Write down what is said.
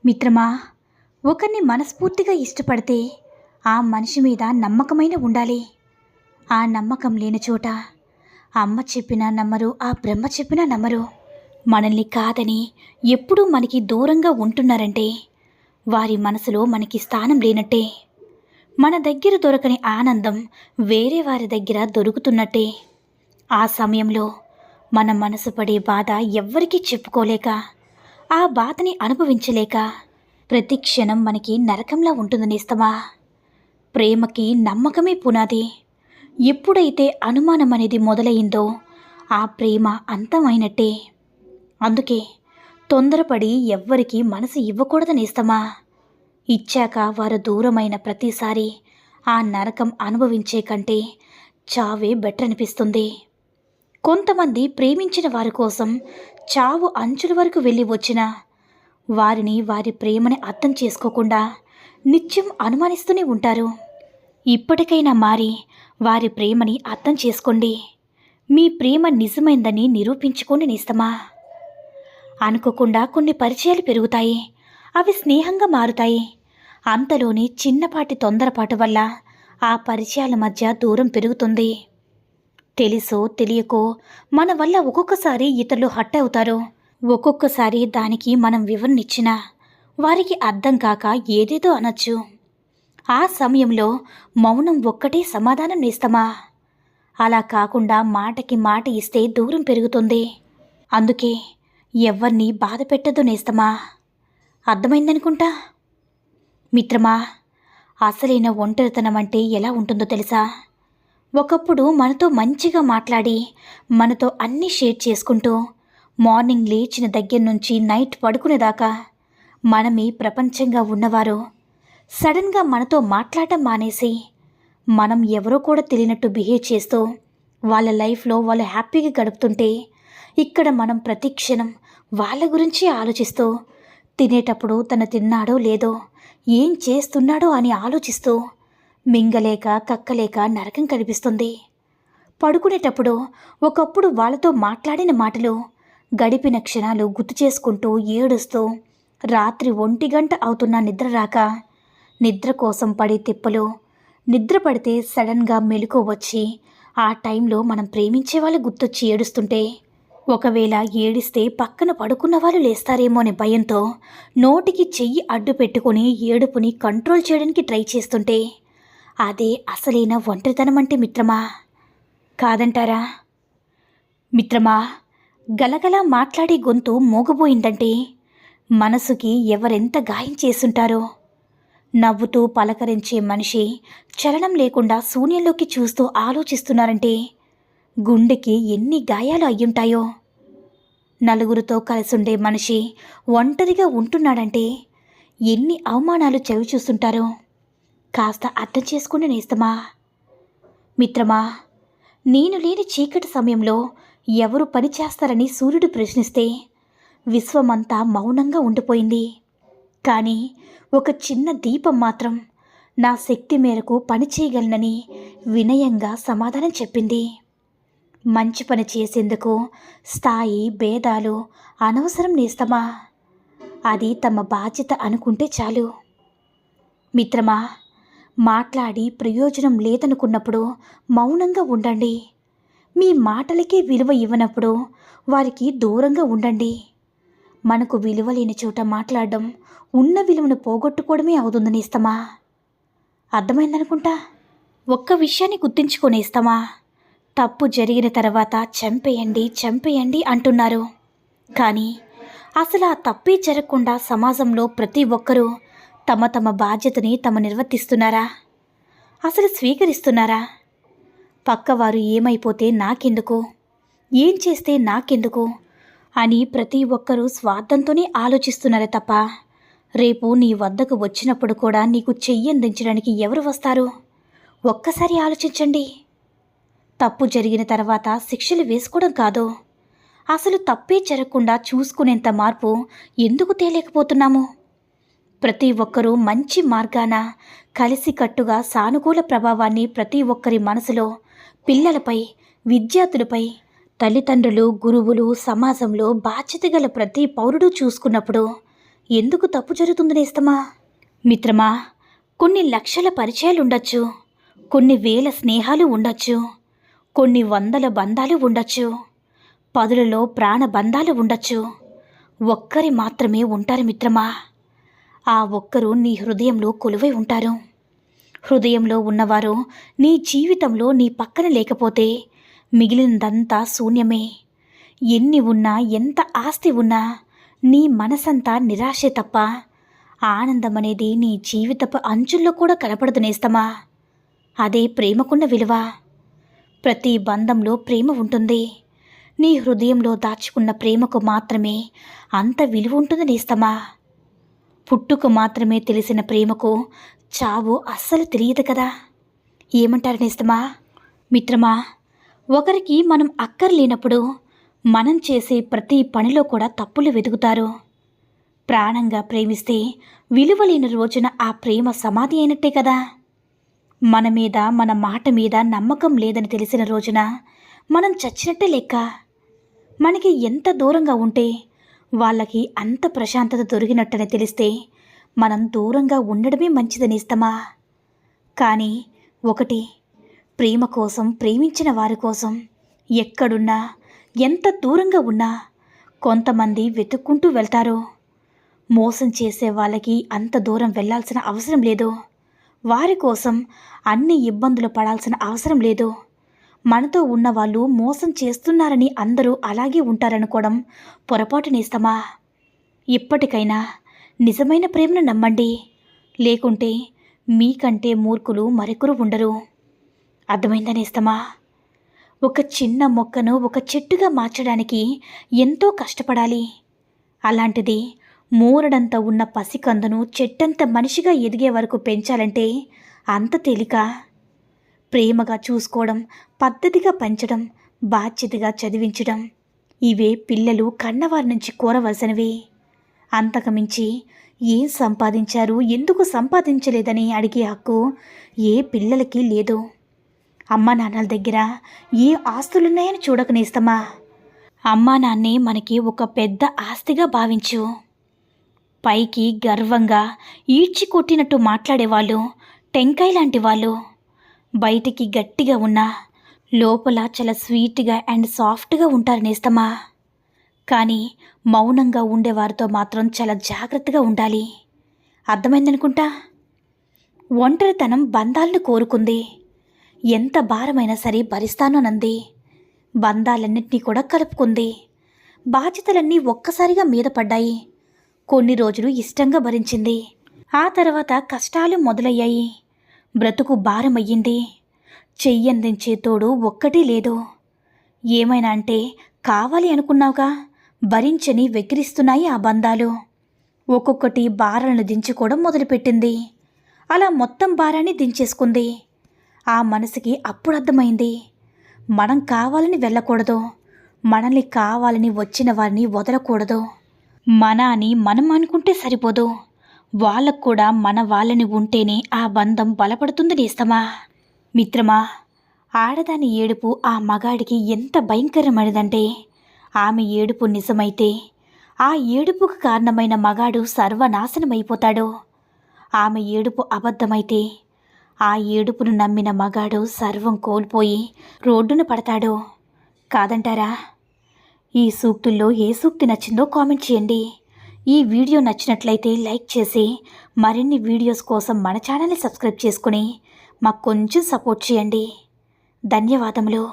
మిత్రమా, ఒకరిని మనస్ఫూర్తిగా ఇష్టపడితే ఆ మనిషి మీద నమ్మకమైన ఉండాలి. ఆ నమ్మకం లేని చోట అమ్మ చెప్పినా నమ్మరు, ఆ బ్రహ్మ చెప్పినా నమ్మరు. మనల్ని కాదని ఎప్పుడూ మనకి దూరంగా ఉంటున్నారంటే వారి మనసులో మనకి స్థానం లేనట్టే. మన దగ్గర దొరకని ఆనందం వేరే వారి దగ్గర దొరుకుతున్నట్టే. ఆ సమయంలో మన మనసు పడే బాధ ఎవ్వరికీ చెప్పుకోలేక, ఆ బాధని అనుభవించలేక ప్రతి క్షణం మనకి నరకంలా ఉంటుంది నేస్తమా. ప్రేమకి నమ్మకమే పునాది. ఎప్పుడైతే అనుమానం అనేది మొదలయ్యిందో ఆ ప్రేమ అంతమైనట్టే. అందుకే తొందరపడి ఎవ్వరికి మనసు ఇవ్వకూడదు నేస్తమా. ఇచ్చాక వారు దూరమైన ప్రతిసారి ఆ నరకం అనుభవించే కంటే చావే బెటర్ అనిపిస్తుంది. కొంతమంది ప్రేమించిన వారి కోసం చావు అంచుల వరకు వెళ్ళి వచ్చిన వారిని, వారి ప్రేమని అర్థం చేసుకోకుండా నిత్యం అనుమానిస్తూనే ఉంటారు. ఇప్పటికైనా మారి వారి ప్రేమని అర్థం చేసుకోండి. మీ ప్రేమ నిజమైందని నిరూపించుకోండి నేస్తమా. అనుకోకుండా కొన్ని పరిచయాలు పెరుగుతాయి, అవి స్నేహంగా మారుతాయి. అంతలోని చిన్నపాటి తొందరపాటు వల్ల ఆ పరిచయాల మధ్య దూరం పెరుగుతుంది. తెలుసో తెలియకో మన వల్ల ఒక్కొక్కసారి ఇతరులు హర్ట్ అవుతారు. ఒక్కొక్కసారి దానికి మనం వివరణ ఇచ్చినా వారికి అర్థం కాక ఏదేదో అనొచ్చు. ఆ సమయంలో మౌనం ఒక్కటే సమాధానం నేస్తమా. అలా కాకుండా మాటకి మాట ఇస్తే దూరం పెరుగుతుంది. అందుకే ఎవ్వరినీ బాధ పెట్టదు నేస్తమా. అర్థమైందనుకుంటా. మిత్రమా, అసలైన ఒంటరితనం అంటే ఎలా ఉంటుందో తెలుసా? ఒకప్పుడు మనతో మంచిగా మాట్లాడి మనతో అన్నీ షేర్ చేసుకుంటూ మార్నింగ్ లేచిన దగ్గర నుంచి నైట్ పడుకునేదాకా మనమే ప్రపంచంగా ఉన్నవారు సడన్గా మనతో మాట్లాడటం మానేసి మనం ఎవరో కూడా తెలియనట్టు బిహేవ్ చేస్తూ వాళ్ళ లైఫ్లో వాళ్ళు హ్యాపీగా గడుపుతుంటే ఇక్కడ మనం ప్రతి క్షణం వాళ్ళ గురించి ఆలోచిస్తూ తినేటప్పుడు తను తిన్నాడో లేదో, ఏం చేస్తున్నాడో అని ఆలోచిస్తూ మింగలేక కక్కలేక నరకం కనిపిస్తుంది. పడుకునేటప్పుడు ఒకప్పుడు వాళ్ళతో మాట్లాడిన మాటలు, గడిపిన క్షణాలు గుర్తు చేసుకుంటూ ఏడుస్తూ రాత్రి 1 గంట అవుతున్నా నిద్ర రాక, నిద్ర కోసం పడే తిప్పలు, నిద్ర పడితే సడన్గా మెలకువ వచ్చి ఆ టైంలో మనం ప్రేమించే వాళ్ళు గుర్తొచ్చి ఏడుస్తుంటే, ఒకవేళ ఏడిస్తే పక్కన పడుకున్న వాళ్ళు లేస్తారేమో అనే భయంతో నోటికి చెయ్యి అడ్డు పెట్టుకుని ఏడుపుని కంట్రోల్ చేయడానికి ట్రై చేస్తుంటే అదే అసలైన ఒంటరితనం అంటే మిత్రమా. కాదంటారా? మిత్రమా, గలగలా మాట్లాడే గొంతు మోగబోయిందంటే మనసుకి ఎవరెంత గాయం చేసుంటారో. నవ్వుతూ పలకరించే మనిషి చలనం లేకుండా శూన్యంలోకి చూస్తూ ఆలోచిస్తున్నారంటే గుండెకి ఎన్ని గాయాలు అయ్యుంటాయో. నలుగురితో కలిసుండే మనిషి ఒంటరిగా ఉంటున్నాడంటే ఎన్ని అవమానాలు చవి చూస్తుంటారో కాస్త అర్థం చేసుకుని నేస్తమా. మిత్రమా, నేను లేని చీకటి సమయంలో ఎవరు పని చేస్తారని సూర్యుడు ప్రశ్నిస్తే విశ్వమంతా మౌనంగా ఉండిపోయింది. కానీ ఒక చిన్న దీపం మాత్రం నా శక్తి మేరకు పని చేయగలనని వినయంగా సమాధానం చెప్పింది. మంచి పని చేసేందుకు స్థాయి భేదాలు అనవసరం నేస్తమా. అది తమ బాధ్యత అనుకుంటే చాలు. మిత్రమా, మాట్లాడి ప్రయోజనం లేదనుకున్నప్పుడు మౌనంగా ఉండండి. మీ మాటలకే విలువ ఇవ్వనప్పుడు వారికి దూరంగా ఉండండి. మనకు విలువ లేని చోట మాట్లాడడం ఉన్న విలువను పోగొట్టుకోవడమే అవుతుంది నేస్తమా. అర్థమైందనుకుంటా. ఒక్క విషయాన్ని గుర్తుంచుకొనేస్తమా. తప్పు జరిగిన తర్వాత చంపేయండి చంపేయండి అంటున్నారు. కానీ అసలు ఆ తప్పే జరగకుండా సమాజంలో ప్రతి ఒక్కరూ తమ తమ బాధ్యతని నిర్వర్తిస్తున్నారా? అసలు స్వీకరిస్తున్నారా? పక్కవారు ఏమైపోతే నాకెందుకు, ఏం చేస్తే నాకెందుకు అని ప్రతి ఒక్కరూ స్వార్థంతోనే ఆలోచిస్తున్నారే తప్ప రేపు నీ వద్దకు వచ్చినప్పుడు కూడా నీకు చెయ్యందించడానికి ఎవరు వస్తారు? ఒక్కసారి ఆలోచించండి. తప్పు జరిగిన తర్వాత శిక్షలు వేసుకోవడం కాదు, అసలు తప్పే జరగకుండా చూసుకునేంత మార్పు ఎందుకు తేలేకపోతున్నాము? ప్రతి ఒక్కరూ మంచి మార్గాన కలిసికట్టుగా సానుకూల ప్రభావాన్ని ప్రతి ఒక్కరి మనసులో, పిల్లలపై, విద్యార్థులపై, తల్లిదండ్రులు, గురువులు, సమాజంలో బాధ్యత గల ప్రతి పౌరుడు చూసుకున్నప్పుడు ఎందుకు తప్పు జరుగుతుంది నేస్తమా? మిత్రమా, కొన్ని లక్షల పరిచయాలుండొచ్చు, కొన్ని వేల స్నేహాలు ఉండొచ్చు, కొన్ని వందల బంధాలు ఉండొచ్చు, పదులలో ప్రాణ బంధాలు ఉండొచ్చు. ఒక్కరి మాత్రమే ఉంటారు మిత్రమా. ఆ ఒక్కరు నీ హృదయంలో కొలువై ఉంటారు. హృదయంలో ఉన్నవారు నీ జీవితంలో నీ పక్కన లేకపోతే మిగిలినదంతా శూన్యమే. ఎన్ని ఉన్నా, ఎంత ఆస్తి ఉన్నా నీ మనసంతా నిరాశే తప్ప ఆనందం అనేది నీ జీవితపు అంచుల్లో కూడా కనపడదు నేస్తమా. అదే ప్రేమకున్న విలువ. ప్రతి బంధంలో ప్రేమ ఉంటుంది. నీ హృదయంలో దాచుకున్న ప్రేమకు మాత్రమే అంత విలువ ఉంటుంది నేస్తమా. పుట్టుకు మాత్రమే తెలిసిన ప్రేమకు చావు అస్సలు తెలియదు కదా. ఏమంటారు నేస్తమా? మిత్రమా, ఒకరికి మనం అక్కర్లేనప్పుడు మనం చేసే ప్రతి పనిలో కూడా తప్పులు వెతుకుతారు. ప్రాణంగా ప్రేమిస్తే విలువలేని రోజున ఆ ప్రేమ సమాధి అయినట్టే కదా. మన మీద, మన మాట మీద నమ్మకం లేదని తెలిసిన రోజున మనం చచ్చినట్టే లెక్క. మనకి ఎంత దూరంగా ఉంటే వాళ్ళకి అంత ప్రశాంతత దొరికినట్టని తెలిస్తే మనం దూరంగా ఉండడమే మంచిదని ఇస్తామా. కానీ ఒకటి, ప్రేమ కోసం, ప్రేమించిన వారి కోసం ఎక్కడున్నా, ఎంత దూరంగా ఉన్నా కొంతమంది వెతుక్కుంటూ వెళ్తారు. మోసం చేసే వాళ్ళకి అంత దూరం వెళ్ళాల్సిన అవసరం లేదు. వారి కోసం అన్ని ఇబ్బందులు పడాల్సిన అవసరం లేదు. మనతో ఉన్నవాళ్ళు మోసం చేస్తున్నారని అందరూ అలాగే ఉంటారనుకోవడం పొరపాటు నేస్తమా. ఇప్పటికైనా నిజమైన ప్రేమను నమ్మండి. లేకుంటే మీకంటే మూర్ఖులు మరొకరు ఉండరు. అర్థమైందా నేస్తమా? ఒక చిన్న మొక్కను ఒక చెట్టుగా మార్చడానికి ఎంతో కష్టపడాలి. అలాంటిది మూరడంత ఉన్న పసికందును చెట్టంత మనిషిగా ఎదిగే వరకు పెంచాలంటే అంత తేలిక. ప్రేమగా చూసుకోవడం, పద్ధతిగా పెంచడం, బాధ్యతగా చదివించడం, ఇవే పిల్లలు కన్నవారి నుంచి కోరవలసినవి. అంతకుమించి ఏం సంపాదించారు, ఎందుకు సంపాదించలేదని అడిగే హక్కు ఏ పిల్లలకి లేదు. అమ్మా నాన్నల దగ్గర ఏ ఆస్తులున్నాయని చూడకనేస్తమా. అమ్మా నాన్నే మనకి ఒక పెద్ద ఆస్తిగా భావించు. పైకి గర్వంగా ఈడ్చి కొట్టినట్టు మాట్లాడేవాళ్ళు టెంకాయ లాంటి వాళ్ళు. బయటికి గట్టిగా ఉన్నా లోపల చాలా స్వీట్గా అండ్ సాఫ్ట్గా ఉంటారు నేస్తమా. కానీ మౌనంగా ఉండేవారితో మాత్రం చాలా జాగ్రత్తగా ఉండాలి. అర్థమైందనుకుంటా. ఒంటరితనం బంధాలను కోరుకుంది. ఎంత భారమైనా సరే భరిస్తానోనంది. బంధాలన్నింటినీ కూడా కలుపుకుంది. బాధ్యతలన్నీ ఒక్కసారిగా మీద పడ్డాయి. కొన్ని రోజులు ఇష్టంగా భరించింది. ఆ తర్వాత కష్టాలు మొదలయ్యాయి. బ్రతుకు భారమయ్యింది. చెయ్యందించే తోడు ఒక్కటీ లేదు. ఏమైనా అంటే కావాలి అనుకున్నావుగా, భరించని వెక్కిరిస్తున్నాయి ఆ బంధాలు. ఒక్కొక్కటి భారాలను దించుకోవడం మొదలుపెట్టింది. అలా మొత్తం భారాన్ని దించేసుకుంది. ఆ మనసుకి అప్పుడు అర్థమైంది, మనం కావాలని వెళ్ళకూడదు, మనల్ని కావాలని వచ్చిన వారిని వదలకూడదు. మన అని మనం అనుకుంటే సరిపోదు, వాళ్ళకు కూడా మన వాళ్ళని ఉంటేనే ఆ బంధం బలపడుతుంది నేస్తమా. మిత్రమా, ఆడదాని ఏడుపు ఆ మగాడికి ఎంత భయంకరమైనదంటే, ఆమె ఏడుపు నిజమైతే ఆ ఏడుపుకు కారణమైన మగాడు సర్వనాశనమైపోతాడు. ఆమె ఏడుపు అబద్ధమైతే ఆ ఏడుపును నమ్మిన మగాడు సర్వం కోల్పోయి రోడ్డున పడతాడు. కాదంటారా? ఈ సూక్తుల్లో ఏ సూక్తి నచ్చిందో కామెంట్ చేయండి. ఈ వీడియో నచ్చినట్లయితే లైక్ చేసి మరిన్ని వీడియోస్ కోసం మన ఛానల్ని సబ్స్క్రైబ్ చేసుకుని మాకు కొంచెం సపోర్ట్ చేయండి. ధన్యవాదములు.